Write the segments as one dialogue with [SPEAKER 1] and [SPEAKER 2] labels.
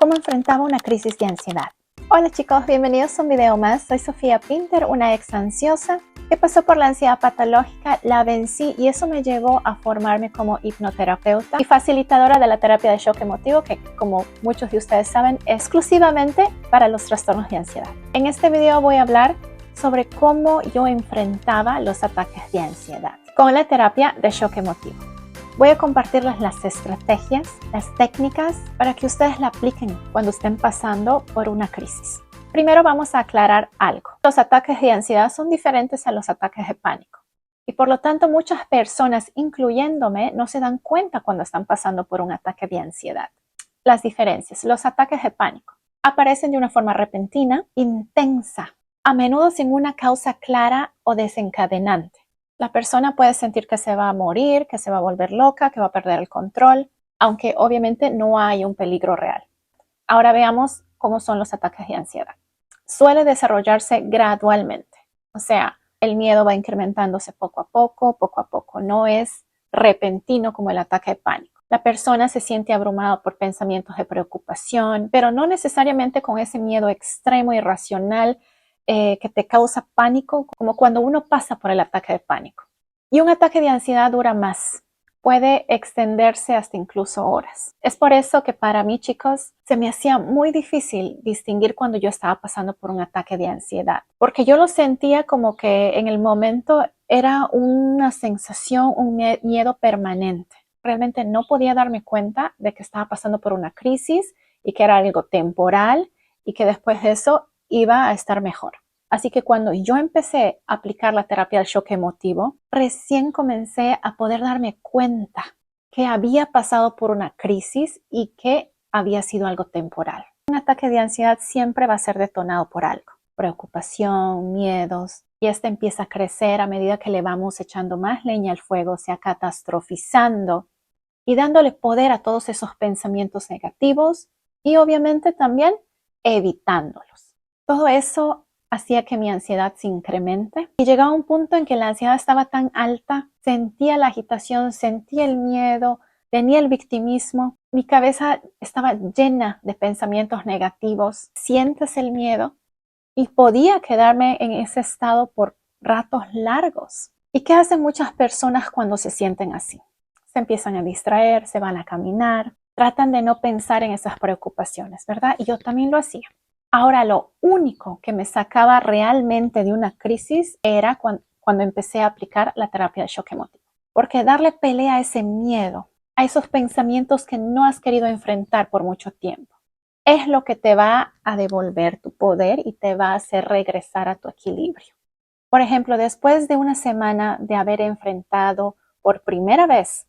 [SPEAKER 1] ¿Cómo enfrentaba una crisis de ansiedad? Hola chicos, bienvenidos a un video más. Soy Sofía Pinter, una ex ansiosa que pasó por la ansiedad patológica, la vencí y eso me llevó a formarme como hipnoterapeuta y facilitadora de la terapia de shock emotivo, que como muchos de ustedes saben, exclusivamente para los trastornos de ansiedad. En este video voy a hablar sobre cómo yo enfrentaba los ataques de ansiedad con la terapia de shock emotivo. Voy a compartirles las estrategias, las técnicas para que ustedes la apliquen cuando estén pasando por una crisis. Primero vamos a aclarar algo. Los ataques de ansiedad son diferentes a los ataques de pánico y por lo tanto muchas personas, incluyéndome, no se dan cuenta cuando están pasando por un ataque de ansiedad. Las diferencias. Los ataques de pánico aparecen de una forma repentina, intensa, a menudo sin una causa clara o desencadenante. La persona puede sentir que se va a morir, que se va a volver loca, que va a perder el control, aunque obviamente no hay un peligro real. Ahora veamos cómo son los ataques de ansiedad. Suele desarrollarse gradualmente, o sea, el miedo va incrementándose poco a poco, no es repentino como el ataque de pánico. La persona se siente abrumada por pensamientos de preocupación, pero no necesariamente con ese miedo extremo, irracional, que te causa pánico, como cuando uno pasa por el ataque de pánico. Y un ataque de ansiedad dura más, puede extenderse hasta incluso horas. Es por eso que para mí, chicos, se me hacía muy difícil distinguir cuando yo estaba pasando por un ataque de ansiedad, porque yo lo sentía como que en el momento era una sensación, un miedo permanente. Realmente no podía darme cuenta de que estaba pasando por una crisis y que era algo temporal y que después de eso iba a estar mejor. Así que cuando yo empecé a aplicar la terapia del shock emotivo, recién comencé a poder darme cuenta que había pasado por una crisis y que había sido algo temporal. Un ataque de ansiedad siempre va a ser detonado por algo, preocupación, miedos, y este empieza a crecer a medida que le vamos echando más leña al fuego, se va catastrofizando y dándole poder a todos esos pensamientos negativos y obviamente también evitándolos. Todo eso hacía que mi ansiedad se incremente y llegaba a un punto en que la ansiedad estaba tan alta, sentía la agitación, sentía el miedo, tenía el victimismo, mi cabeza estaba llena de pensamientos negativos, sientes el miedo y podía quedarme en ese estado por ratos largos. ¿Y qué hacen muchas personas cuando se sienten así? Se empiezan a distraer, se van a caminar, tratan de no pensar en esas preocupaciones, ¿verdad? Y yo también lo hacía. Ahora, lo único que me sacaba realmente de una crisis era cuando empecé a aplicar la terapia de shock emotivo. Porque darle pelea a ese miedo, a esos pensamientos que no has querido enfrentar por mucho tiempo, es lo que te va a devolver tu poder y te va a hacer regresar a tu equilibrio. Por ejemplo, después de una semana de haber enfrentado por primera vez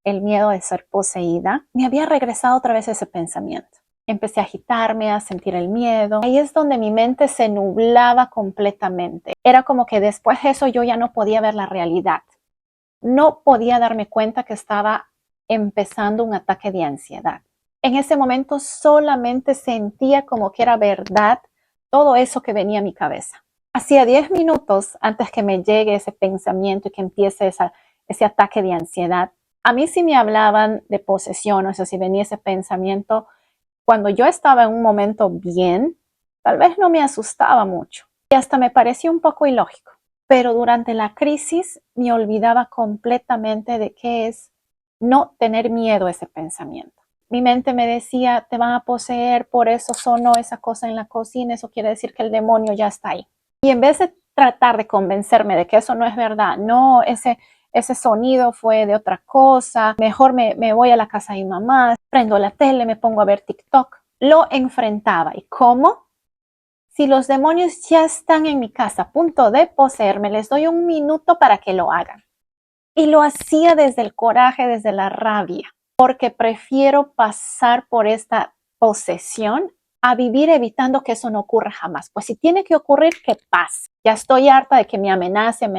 [SPEAKER 1] el miedo de ser poseída, me había regresado otra vez ese pensamiento. Empecé a agitarme, a sentir el miedo. Ahí es donde mi mente se nublaba completamente. Era como que después de eso yo ya no podía ver la realidad. No podía darme cuenta que estaba empezando un ataque de ansiedad. En ese momento solamente sentía como que era verdad todo eso que venía a mi cabeza. Hacía 10 minutos antes que me llegue ese pensamiento y que empiece ese ataque de ansiedad. A mí sí me hablaban de posesión, o sea, si venía ese pensamiento, cuando yo estaba en un momento bien, tal vez no me asustaba mucho y hasta me parecía un poco ilógico. Pero durante la crisis me olvidaba completamente de qué es no tener miedo a ese pensamiento. Mi mente me decía, te van a poseer, por eso sonó esa cosa en la cocina, eso quiere decir que el demonio ya está ahí. Y en vez de tratar de convencerme de que eso no es verdad, no, ese sonido fue de otra cosa, mejor me voy a la casa de mi mamá, prendo la tele, me pongo a ver TikTok, lo enfrentaba. ¿Y cómo? Si los demonios ya están en mi casa a punto de poseerme, les doy un minuto para que lo hagan. Y lo hacía desde el coraje, desde la rabia, porque prefiero pasar por esta posesión a vivir evitando que eso no ocurra jamás. Pues si tiene que ocurrir, que pase. Ya estoy harta de que me amenace.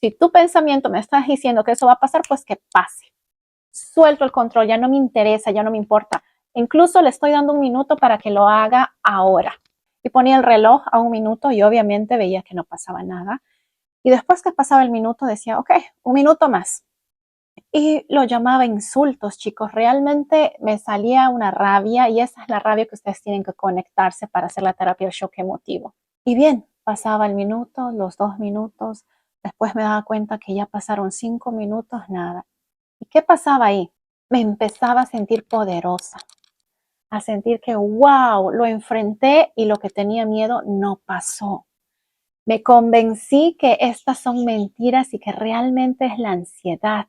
[SPEAKER 1] Si tu pensamiento me estás diciendo que eso va a pasar, pues que pase. Suelto el control, ya no me interesa, ya no me importa. Incluso le estoy dando un minuto para que lo haga ahora. Y ponía el reloj a un minuto y obviamente veía que no pasaba nada. Y después que pasaba el minuto decía, ok, un minuto más. Y lo llamaba insultos, chicos. Realmente me salía una rabia y esa es la rabia que ustedes tienen que conectarse para hacer la terapia del shock emotivo. Y bien, pasaba el minuto, los 2 minutos, después me daba cuenta que ya pasaron 5 minutos, nada. ¿Y qué pasaba ahí? Me empezaba a sentir poderosa, a sentir que, wow, lo enfrenté y lo que tenía miedo no pasó. Me convencí que estas son mentiras y que realmente es la ansiedad.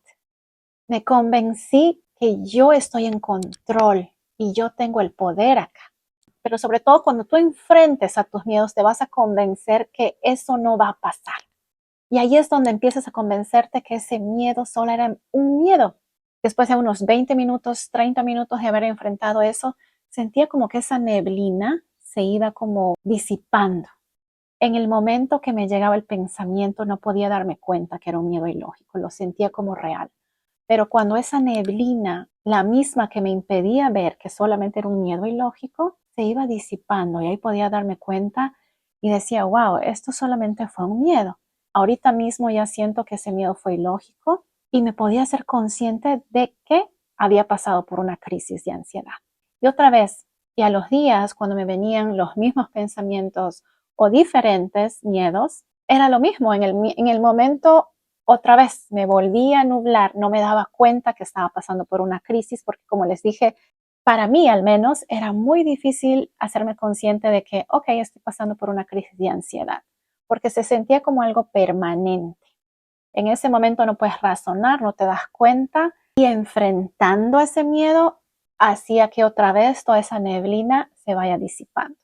[SPEAKER 1] Me convencí que yo estoy en control y yo tengo el poder acá. Pero sobre todo cuando tú enfrentes a tus miedos, te vas a convencer que eso no va a pasar. Y ahí es donde empiezas a convencerte que ese miedo solo era un miedo. Después de unos 20 minutos, 30 minutos de haber enfrentado eso, sentía como que esa neblina se iba como disipando. En el momento que me llegaba el pensamiento, no podía darme cuenta que era un miedo ilógico, lo sentía como real. Pero cuando esa neblina, la misma que me impedía ver que solamente era un miedo ilógico, se iba disipando y ahí podía darme cuenta y decía, wow, esto solamente fue un miedo. Ahorita mismo ya siento que ese miedo fue ilógico y me podía ser consciente de que había pasado por una crisis de ansiedad. Y otra vez, y a los días, cuando me venían los mismos pensamientos o diferentes miedos, era lo mismo. En el momento, otra vez me volvía a nublar, no me daba cuenta que estaba pasando por una crisis, porque como les dije, para mí al menos era muy difícil hacerme consciente de que, ok, estoy pasando por una crisis de ansiedad, porque se sentía como algo permanente. En ese momento no puedes razonar, no te das cuenta y enfrentando ese miedo hacía que otra vez toda esa neblina se vaya disipando.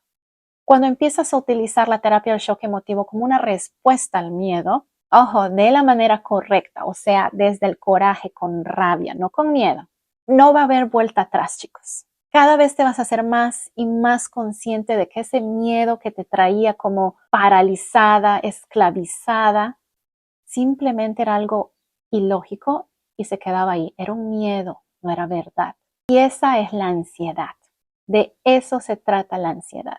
[SPEAKER 1] Cuando empiezas a utilizar la terapia del shock emotivo como una respuesta al miedo, ojo, de la manera correcta, o sea, desde el coraje, con rabia, no con miedo, no va a haber vuelta atrás, chicos. Cada vez te vas a ser más y más consciente de que ese miedo que te traía como paralizada, esclavizada, simplemente era algo ilógico y se quedaba ahí. Era un miedo, no era verdad. Y esa es la ansiedad. De eso se trata la ansiedad.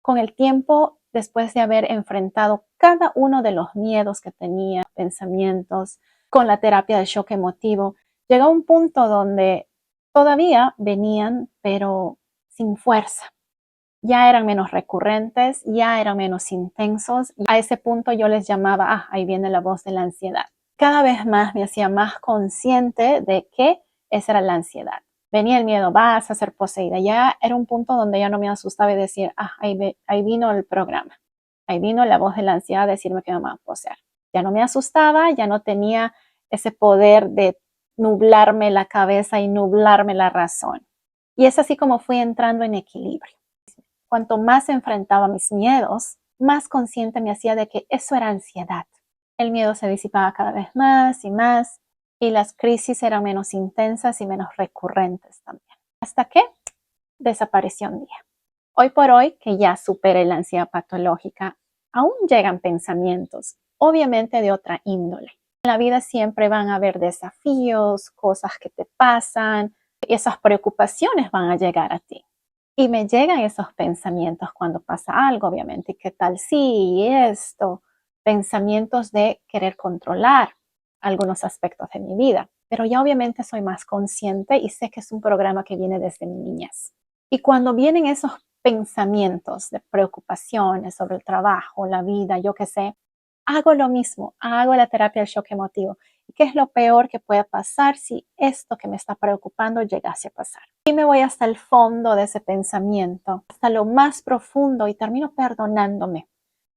[SPEAKER 1] Con el tiempo, después de haber enfrentado cada uno de los miedos que tenía, pensamientos, con la terapia del shock emotivo, llegó a un punto donde todavía venían, pero sin fuerza. Ya eran menos recurrentes, ya eran menos intensos. Y a ese punto yo les llamaba, ahí viene la voz de la ansiedad. Cada vez más me hacía más consciente de que esa era la ansiedad. Venía el miedo, vas a ser poseída. Ya era un punto donde ya no me asustaba y decir, ahí vino el programa. Ahí vino la voz de la ansiedad a decirme que me va a poseer. Ya no me asustaba, ya no tenía ese poder de nublarme la cabeza y nublarme la razón. Y es así como fui entrando en equilibrio. Cuanto más enfrentaba mis miedos, más consciente me hacía de que eso era ansiedad. El miedo se disipaba cada vez más y las crisis eran menos intensas y menos recurrentes también. Hasta que desapareció un día. Hoy por hoy, que ya superé la ansiedad patológica, aún llegan pensamientos, obviamente de otra índole. En la vida siempre van a haber desafíos, cosas que te pasan, y esas preocupaciones van a llegar a ti. Y me llegan esos pensamientos cuando pasa algo, obviamente. ¿Qué tal si esto? Pensamientos de querer controlar algunos aspectos de mi vida. Pero ya obviamente soy más consciente y sé que es un programa que viene desde mi niñez. Y cuando vienen esos pensamientos de preocupaciones sobre el trabajo, la vida, yo qué sé, hago lo mismo, hago la terapia del shock emotivo. ¿Y qué es lo peor que puede pasar si esto que me está preocupando llegase a pasar? Y me voy hasta el fondo de ese pensamiento, hasta lo más profundo y termino perdonándome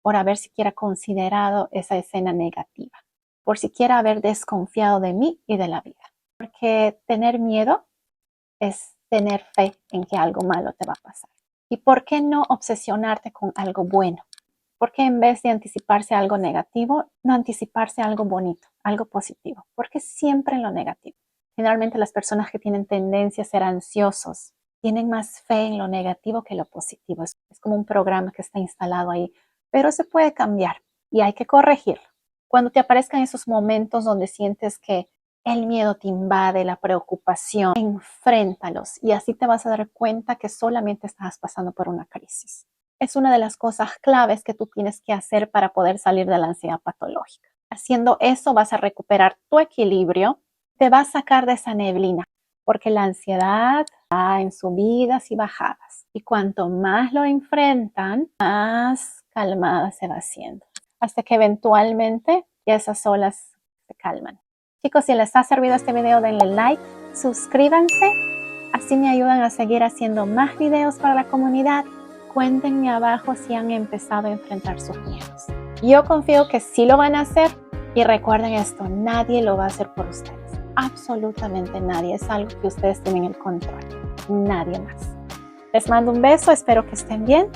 [SPEAKER 1] por haber siquiera considerado esa escena negativa, por siquiera haber desconfiado de mí y de la vida. Porque tener miedo es tener fe en que algo malo te va a pasar. ¿Y por qué no obsesionarte con algo bueno? ¿Por qué en vez de anticiparse a algo negativo, no anticiparse a algo bonito, algo positivo? Porque siempre en lo negativo. Generalmente las personas que tienen tendencia a ser ansiosos tienen más fe en lo negativo que lo positivo. Es como un programa que está instalado ahí, pero se puede cambiar y hay que corregirlo. Cuando te aparezcan esos momentos donde sientes que el miedo te invade, la preocupación, enfréntalos y así te vas a dar cuenta que solamente estás pasando por una crisis. Es una de las cosas claves que tú tienes que hacer para poder salir de la ansiedad patológica. Haciendo eso vas a recuperar tu equilibrio, te va a sacar de esa neblina, porque la ansiedad va en subidas y bajadas. Y cuanto más lo enfrentan, más calmada se va haciendo, hasta que eventualmente ya esas olas se calman. Chicos, si les ha servido este video, denle like, suscríbanse, así me ayudan a seguir haciendo más videos para la comunidad. Cuéntenme abajo si han empezado a enfrentar sus miedos. Yo confío que sí lo van a hacer y recuerden esto, nadie lo va a hacer por ustedes. Absolutamente nadie, es algo que ustedes tienen el control, nadie más. Les mando un beso, espero que estén bien.